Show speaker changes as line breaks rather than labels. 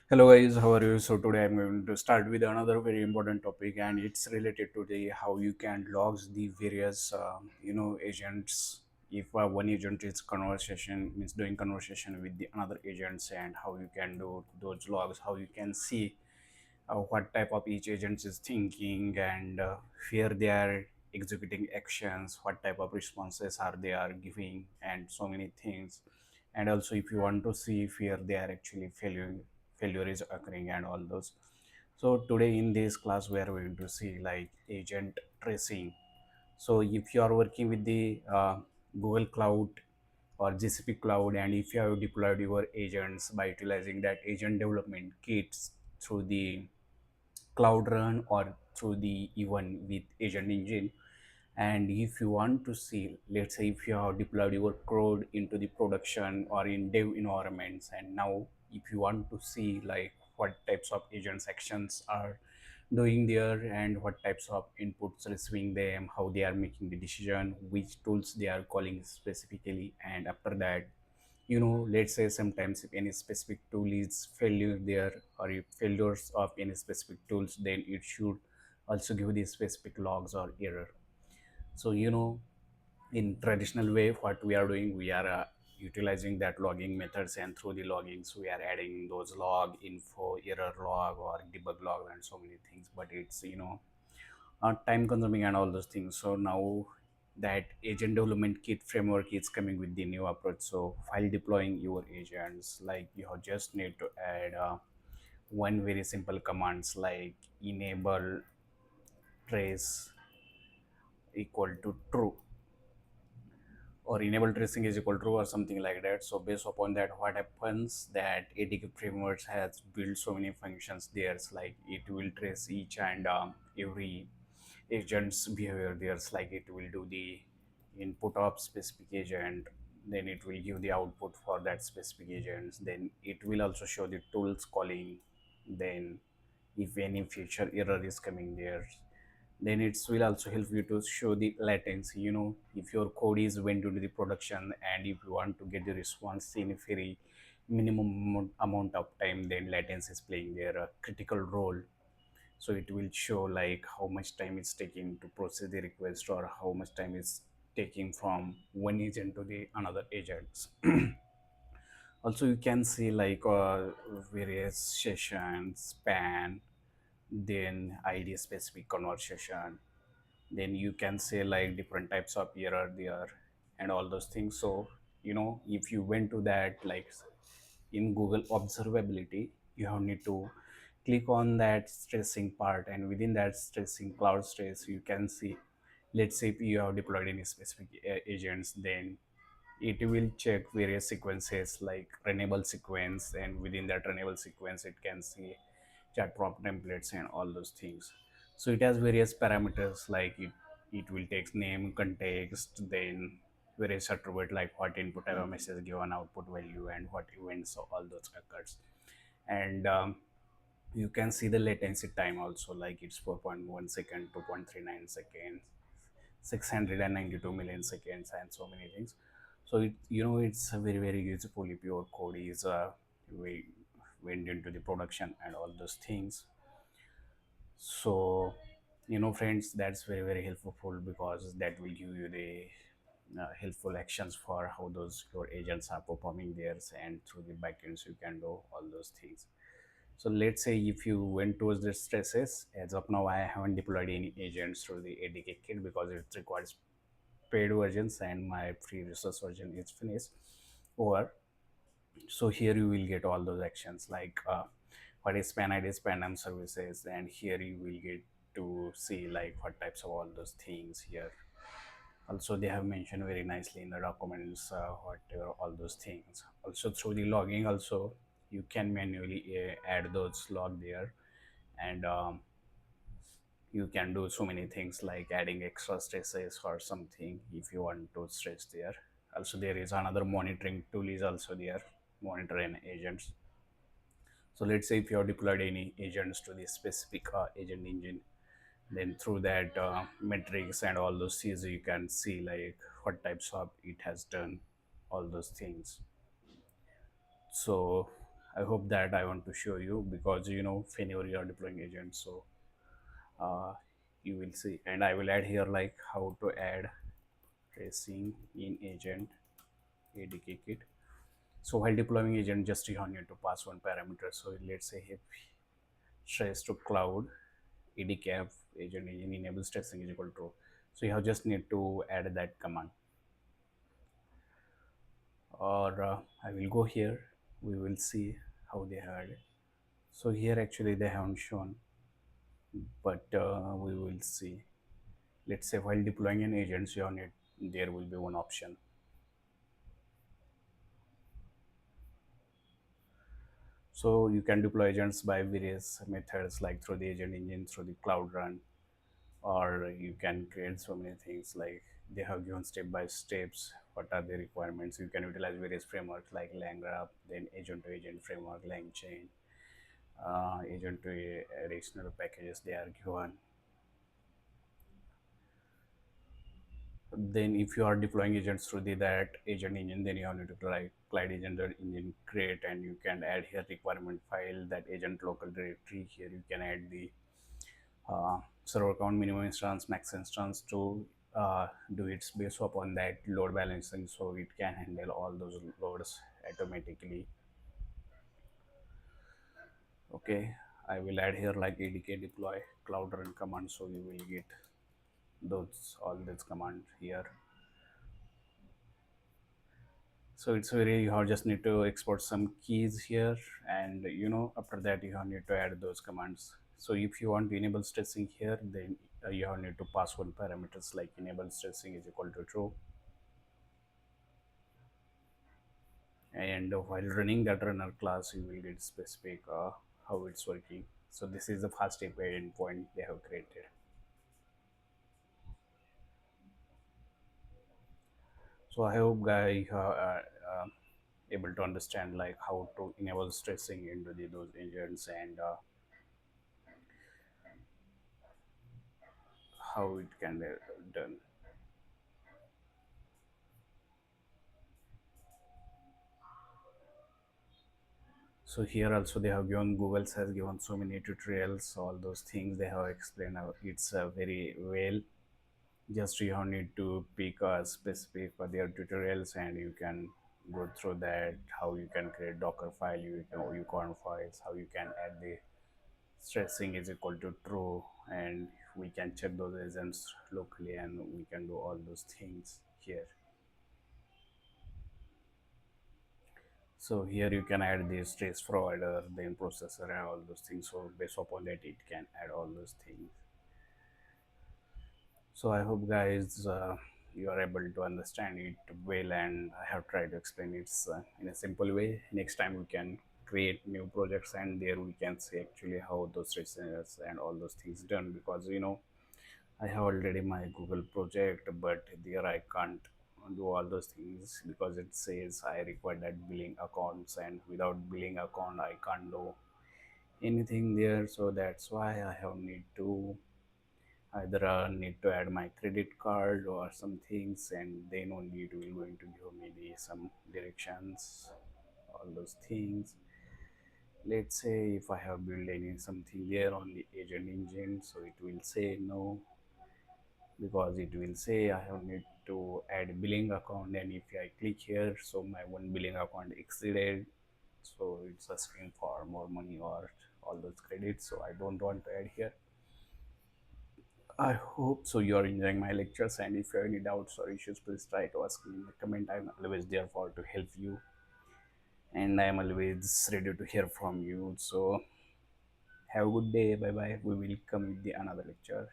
Hello guys, how are you? So today I'm going to start with another very important topic, and it's related to the how you can log the various agents. If one agent is conversation means doing conversation with the another agents, and how you can do those logs, how you can see what type of each agent is thinking, and where they are executing actions, what type of responses are they are giving, and so many things. And also if you want to see where they are actually failure is occurring and all those. So today in this class we are going to see like agent tracing. So if you are working with the Google Cloud or GCP Cloud, and if you have deployed your agents by utilizing that agent development kits through the Cloud Run or through the even with agent engine, and if you want to see, let's say if you have deployed your code into the production or in dev environments, and now if you want to see like what types of agents actions are doing there, and what types of inputs receiving them, how they are making the decision, which tools they are calling specifically, and after that, let's say sometimes if any specific tool is failure there, or if failures of any specific tools, then it should also give the specific logs or error. So in traditional way, what we are doing, we are utilizing that logging methods, and through the loggings we are adding those log info, error log, or debug log, and so many things, but it's time consuming and all those things. So now that agent development kit framework is coming with the new approach. So while deploying your agents, like you just need to add one very simple commands like enable trace equal to true, or enable tracing is equal to true, or something like that. So based upon that, what happens that adk framework has built so many functions there. It's like it will trace each and every agent's behavior. There's like it will do the input of specific agent, then it will give the output for that specific agents, then it will also show the tools calling, then if any future error is coming there, then it will also help you to show the latency. If your code is went into the production, and if you want to get the response in a very minimum amount of time, then latency is playing their critical role. So it will show like how much time it's taking to process the request, or how much time is taking from one agent to the another agents. Also you can see like various sessions span, then id specific conversation, then you can say like different types of error there, and all those things. So if you went to that, like in Google observability, you have need to click on that stressing part, and within that stressing cloud stress, you can see, let's say if you have deployed any specific agents, then it will check various sequences like runnable sequence, and within that runnable sequence it can see chat prompt templates and all those things. So it has various parameters like it will take name, context, then various attribute like what input have a message given output value, and what events, so all those occurs. And you can see the latency time also, like it's 4.1 second, 2.39 seconds, 692 million seconds, and so many things. So it's very very useful if your code is we went into the production and all those things. So friends, that's very very helpful, because that will give you the helpful actions for how those your agents are performing theirs, and through the backends you can do all those things. So let's say if you went towards the stresses, as of now I haven't deployed any agents through the adk kit because it requires paid versions, and my free resource version is finished. Or so here you will get all those actions like what is span id, span num services, and here you will get to see like what types of all those things here. Also they have mentioned very nicely in the documents what all those things. Also through the logging also, you can manually add those log there, and you can do so many things like adding extra stresses or something if you want to stress there. Also there is another monitoring tool is also there, monitor and agents. So let's say if you have deployed any agents to this specific agent engine, then through that metrics and all those things, you can see like what types of it has done all those things. So I hope that I want to show you, because whenever you are deploying agents, so uh, you will see, and I will add here like how to add tracing in agent adk kit. So while deploying agent, just you need to pass one parameter. So let's say if trace to cloud adk agent engine enables tracing is equal to, so you have just need to add that command. Or I will go here, we will see how they had it. So here actually they haven't shown, but we will see. Let's say while deploying an agent, so on it, there will be one option. So you can deploy agents by various methods, like through the agent engine, through the cloud run, or you can create so many things. Like they have given step by steps what are the requirements. You can utilize various frameworks like LangGraph, then agent to agent framework, LangChain, agent to additional packages they are given. Then if you are deploying agents through that agent engine, then you have to write client agent engine create, and you can add here requirement file, that agent local directory. Here you can add the server count, minimum instance, max instance, to do its based upon that load balancing, so it can handle all those loads automatically. Okay, I will add here like adk deploy cloud run command, so you will get those all this command here. So it's very, you have just need to export some keys here, and after that you have need to add those commands. So if you want to enable stressing here, then you have need to pass one parameters like enable stressing is equal to true, and while running that runner class you will get specific how it's working. So this is the first API endpoint they have created. So I hope guys able to understand like how to enable stressing into those agents, and how it can be done. So here also they have given, Google's has given so many tutorials, all those things they have explained how it's very well. Just you have need to pick a specific for their tutorials, and you can go through that, how you can create Docker file, you can ucorn files, how you can add the stressing is equal to true, and we can check those agents locally, and we can do all those things here. So here you can add the trace provider, then processor, and all those things. So based upon that, it can add all those things. So I hope guys you are able to understand it well, and I have tried to explain it in a simple way. Next time we can create new projects, and there we can see actually how those traces and all those things done, because I have already my Google project, but there I can't do all those things because it says I require that billing accounts, and without billing account I can't do anything there. So that's why I have need to either need to add my credit card or some things, and then only it will going to give me some directions, all those things. Let's say if I have built any something there on the agent engine, so it will say no, because it will say I have need to add billing account, and if I click here, so my one billing account exceeded, so it's asking for more money or all those credits, so I don't want to add here. I hope so you are enjoying my lectures, and if you have any doubts or issues, please try to ask me in the comment. I'm always there for to help you, and I am always ready to hear from you. So have a good day. Bye bye. We will come with the another lecture.